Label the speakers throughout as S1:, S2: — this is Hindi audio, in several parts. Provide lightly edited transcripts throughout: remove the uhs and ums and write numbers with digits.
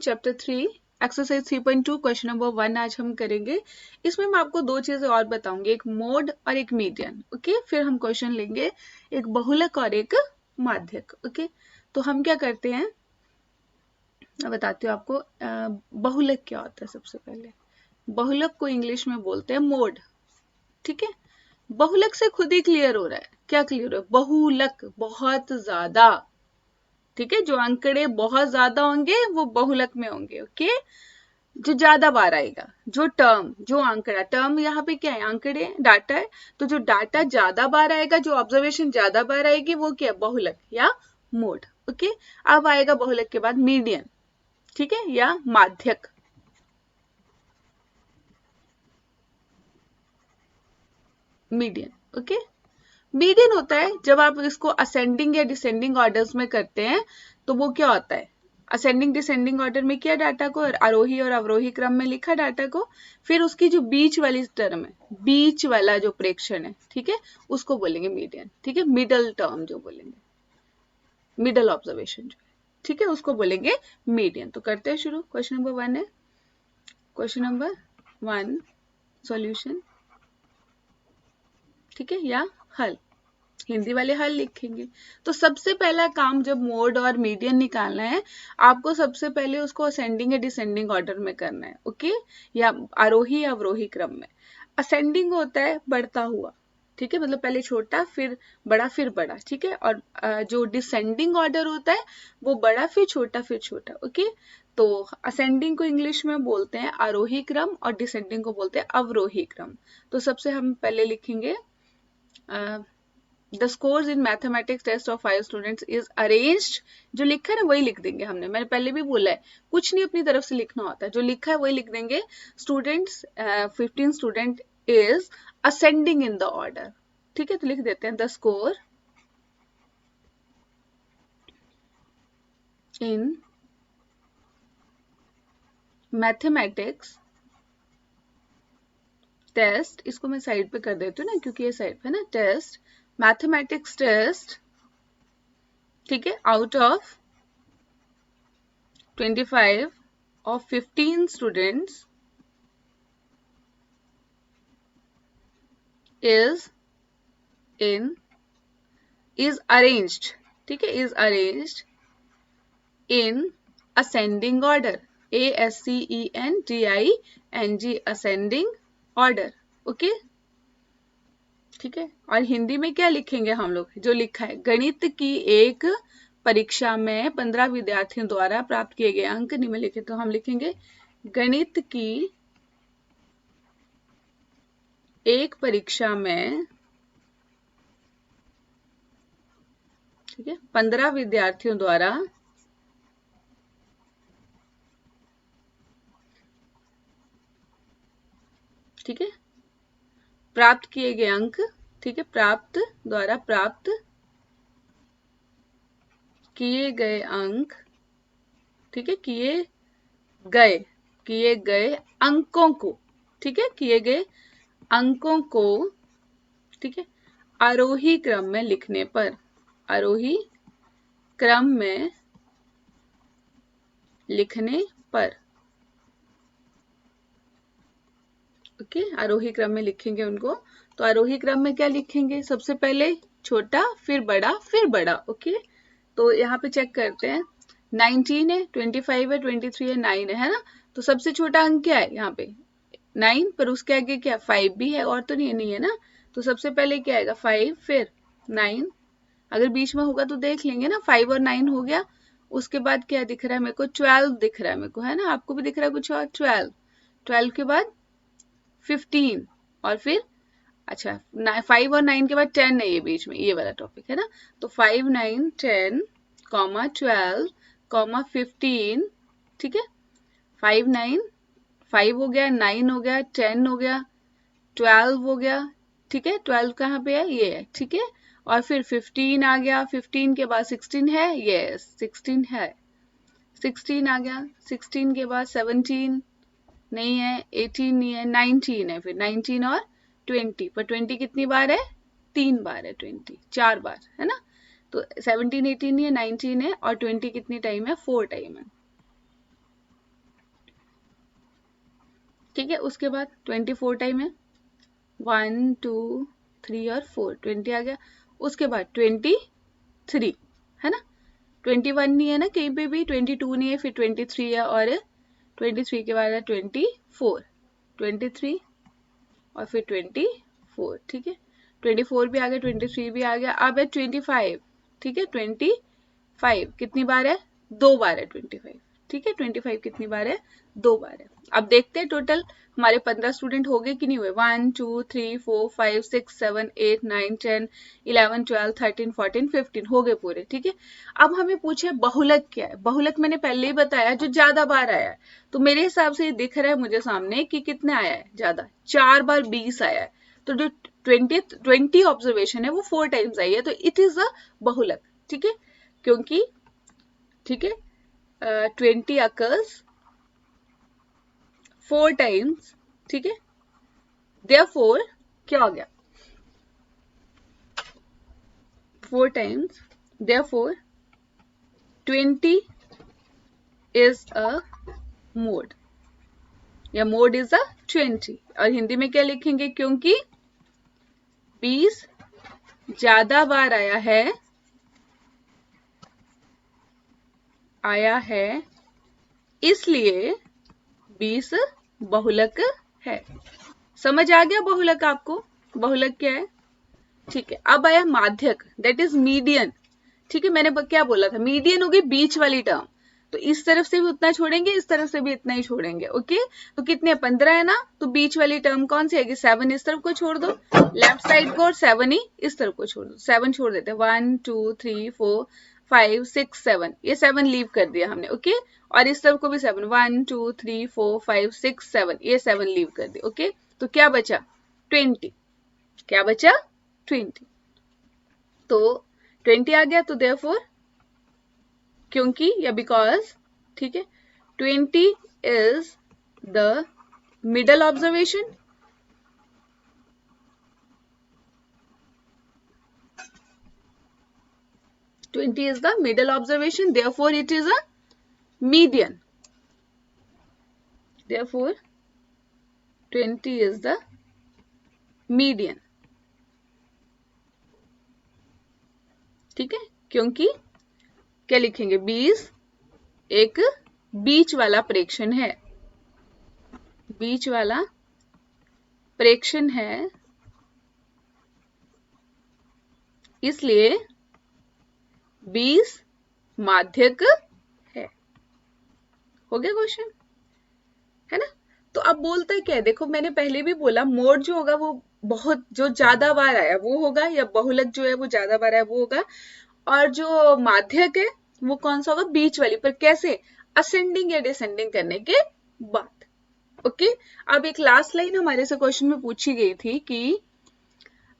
S1: चैप्टर 3 एक्सरसाइज 3.2 क्वेश्चन नंबर 1 आज हम करेंगे। इसमें मैं आपको दो चीजें और बताऊंगी, एक मोड और एक मीडियन। ओके, फिर हम क्वेश्चन लेंगे एक बहुलक और एक माध्यक। ओके, तो हम क्या करते हैं, मैं बताती हूँ आपको। बहुलक क्या होता है। सबसे पहले बहुलक को इंग्लिश में बोलते हैं मोड। ठीक है, बहुलक से खुद ही क्लियर हो रहा है। क्या क्लियर हो रहा है? बहुलक बहुत ज्यादा। ठीक है, जो आंकड़े बहुत ज्यादा होंगे वो बहुलक में होंगे। ओके, जो ज्यादा बार आएगा, जो टर्म, जो आंकड़ा, टर्म यहाँ पे क्या है? आंकड़े, डाटा है। तो जो डाटा ज्यादा बार आएगा, जो ऑब्जर्वेशन ज्यादा बार आएगी, वो क्या? बहुलक या मोड। ओके, अब आएगा बहुलक के बाद मीडियन। ठीक है, या माध्यक। मीडियन। ओके, मीडियन होता है जब आप इसको असेंडिंग या डिसेंडिंग ऑर्डर्स में करते हैं, तो वो क्या होता है? असेंडिंग डिसेंडिंग ऑर्डर में किया डाटा को, आरोही और अवरोही क्रम में लिखा डाटा को, फिर उसकी जो बीच वाली टर्म है, बीच वाला जो प्रेक्षण है, ठीक है, उसको बोलेंगे मीडियन। ठीक है, मिडल टर्म जो बोलेंगे, मिडल ऑब्जर्वेशन जो है, ठीक है, उसको बोलेंगे मीडियन। तो करते हैं शुरू। क्वेश्चन नंबर 1 है, क्वेश्चन नंबर 1 सॉल्यूशन। ठीक है, या हल, हिंदी वाले हल लिखेंगे। तो सबसे पहला काम जब मोड और मीडियन निकालना है, आपको सबसे पहले उसको असेंडिंग या डिसेंडिंग ऑर्डर में करना है। ओके, या आरोही या अवरोही क्रम में। असेंडिंग होता है बढ़ता हुआ, ठीक है, मतलब पहले छोटा फिर बड़ा फिर बड़ा। ठीक है, और जो डिसेंडिंग ऑर्डर होता है वो बड़ा फिर छोटा फिर छोटा। ओके, तो असेंडिंग को इंग्लिश में बोलते हैं आरोही क्रम और डिसेंडिंग को बोलते हैं अवरोही क्रम। तो सबसे हम पहले लिखेंगे The scores in mathematics test of 5 students is arranged। जो लिखा है ना वही लिख देंगे हमने, मैंने पहले भी बोला है, कुछ नहीं अपनी तरफ से लिखना होता है, जो लिखा है वही लिख देंगे। Students 15 student is ascending in the order. ठीक है, तो लिख देते हैं the score in mathematics test, इसको मैं साइड पे कर देती हूँ ना, क्योंकि ये साइड पे है ना, टेस्ट, मैथमेटिक्स टेस्ट, ठीक है, out of 25 of 15 students is arranged। ठीक है, is arranged in ascending order, ASCENDING, ascending order। Okay, ठीक है, और हिंदी में क्या लिखेंगे हम लोग? जो लिखा है, गणित की एक परीक्षा में 15 विद्यार्थियों द्वारा प्राप्त किए गए अंक निम्नलिखित। तो हम लिखेंगे गणित की एक परीक्षा में, ठीक है, 15 विद्यार्थियों द्वारा ठीक है प्राप्त किए गए अंक, ठीक है, प्राप्त द्वारा प्राप्त किए गए अंक, ठीक है, किए गए अंकों को, ठीक है, किए गए अंकों को, ठीक है, आरोही क्रम में लिखने पर, आरोही क्रम में लिखने पर। ओके, आरोही क्रम में लिखेंगे उनको। तो आरोही क्रम में क्या लिखेंगे? सबसे पहले छोटा फिर बड़ा फिर बड़ा। ओके, तो यहाँ पे चेक करते हैं, 19 है, 25 है, 23 है, 9 है ना। तो सबसे छोटा अंक क्या है यहाँ पे? 9, पर उसके आगे क्या 5 भी है, और तो नहीं है ना। तो सबसे पहले क्या आएगा? 5 फिर 9। अगर बीच में होगा तो देख लेंगे ना, 5 और 9 हो गया। उसके बाद क्या दिख रहा है मेरे को? 12 दिख रहा है मेरे को, है ना। आपको भी दिख रहा है कुछ और? 12 के बाद 15, और फिर अच्छा 5 और 9 के बाद 10 है, ये बीच में ये वाला टॉपिक है ना। तो 5 9 10 कॉमा 12 कॉमा 15, ठीक है, 5 9 5 हो गया, 9 हो गया, 10 हो गया, 12 हो गया, ठीक है, 12 कहाँ पे है? ये है, ठीक है, और फिर 15 आ गया, 15 के बाद 16 है, यस 16 है, 16 आ गया, 16 के बाद 17 नहीं है, 18 नहीं है, 19 है, फिर 19 और 20, पर 20 कितनी बार है? 3 बार है, 20 4 बार है ना। तो 17 18 नहीं है, 19 है, और 20 कितनी टाइम है? 4 टाइम है। ठीक है। उसके बाद 24 टाइम है, 1 2 3 और 4, 20 आ गया। उसके बाद 23 है ना, 21 नहीं है ना कहीं पे भी, 22 नहीं है, फिर 23 है, और 23 के बाद है 24, 23 और फिर 24। ठीक है, 24 भी आ गया, 23 भी आ गया। अब है 25। ठीक है, 25 कितनी बार है, 2 बार है 25। ठीक है, 25 कितनी बार है, 2 बार है। अब देखते हैं टोटल हमारे 15 स्टूडेंट हो गए कि नहीं हुए। 1 2 3 4 5 6 7 8 9 10 11 12 13 14 15 हो गए पूरे। ठीक है, अब हमें पूछे बहुलक क्या है। बहुलक मैंने पहले ही बताया, जो ज्यादा बार आया है। तो मेरे हिसाब से ये दिख रहा है मुझे सामने कि कितना आया है ज्यादा, 4 बार 20 आया है। तो जो 20 ऑब्जर्वेशन है वो 4 टाइम्स आई है, तो इट इज अ बहुलक। ठीक है, क्योंकि ठीक है 20 occurs 4 टाइम्स। ठीक है, therefore क्या हो गया, 4 times, therefore 20 is a mode, या मोड इज अ 20। और हिंदी में क्या लिखेंगे, क्योंकि 20 ज्यादा बार आया है इसलिए 20 बहुलक है। समझ आ गया बहुलक आपको, बहुलक क्या है। ठीक है, अब आया माध्यक, दैट इज मीडियन। ठीक है, मैंने क्या बोला था, मीडियन होगी बीच वाली टर्म। तो इस तरफ से भी उतना छोड़ेंगे, इस तरफ से भी इतना ही छोड़ेंगे। ओके, तो कितने 15 है ना, तो बीच वाली टर्म कौन सी आएगी, 7 इस तरफ को छोड़ दो, लेफ्ट साइड को, और 7 ही इस तरफ को छोड़ दो। 7 छोड़ देते, 1 2 3 4 5 6 7, ये 7 लीव कर दिया हमने। ओके, और इस तरफ को भी 7, 1 2 3 4 5 6 7, ये 7 लीव कर दिया। ओके, तो क्या बचा, 20। क्या बचा, 20। तो 20 आ गया, तो देयरफॉर क्योंकि या बिकॉज, ठीक है, 20 is the middle observation. Twenty is the middle observation, therefore it is a median. Therefore 20 is the median. ठीक है, क्योंकि क्या लिखेंगे, 20 एक बीच वाला प्रेक्षण है, बीच वाला प्रेक्षण है, इसलिए 20 माध्यक है। हो गया क्वेश्चन, है ना। तो अब बोलता है क्या है, देखो मैंने पहले भी बोला, मोड जो होगा वो बहुत जो ज्यादा बार आया वो होगा, या बहुलक जो है वो ज्यादा बार आया वो होगा। और जो माध्यक है वो कौन सा होगा, बीच वाली। पर कैसे, असेंडिंग या डिसेंडिंग करने के बाद। ओके, अब एक लास्ट लाइन हमारे से क्वेश्चन में पूछी गई थी कि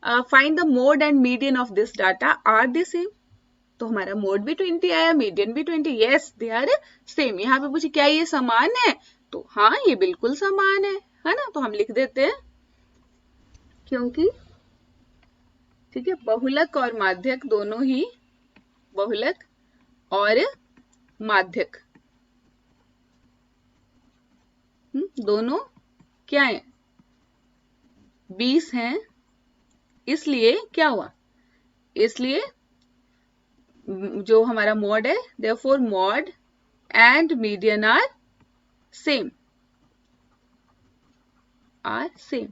S1: find the mode and median of this data are the same. तो हमारा मोड भी 20 आया, मीडियन भी 20, यस दे आर सेम। यहाँ पे पूछे क्या ये समान है, तो हाँ ये बिल्कुल समान है ना। तो हम लिख देते हैं, क्योंकि ठीक है बहुलक और माध्यक दोनों ही, बहुलक और माध्यक दोनों क्या है, 20 हैं। इसलिए क्या हुआ, इसलिए जो हमारा मॉड है, therefore mode and median are same, are same.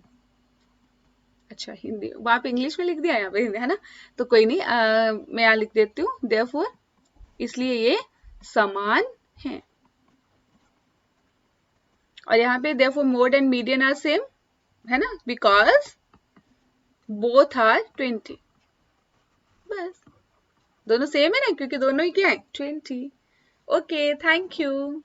S1: अच्छा, हिंदी वो आप इंग्लिश में लिख दिया यहाँ पे हिंदी, है ना। तो कोई नहीं, मैं यहाँ लिख देती हूँ, देयरफॉर इसलिए ये समान है। और यहाँ पे therefore mode and median are same, है ना, बिकॉज बोथ आर 20। बस, दोनों सेम है ना, क्योंकि दोनों ही क्या है, 20। Okay, thank you.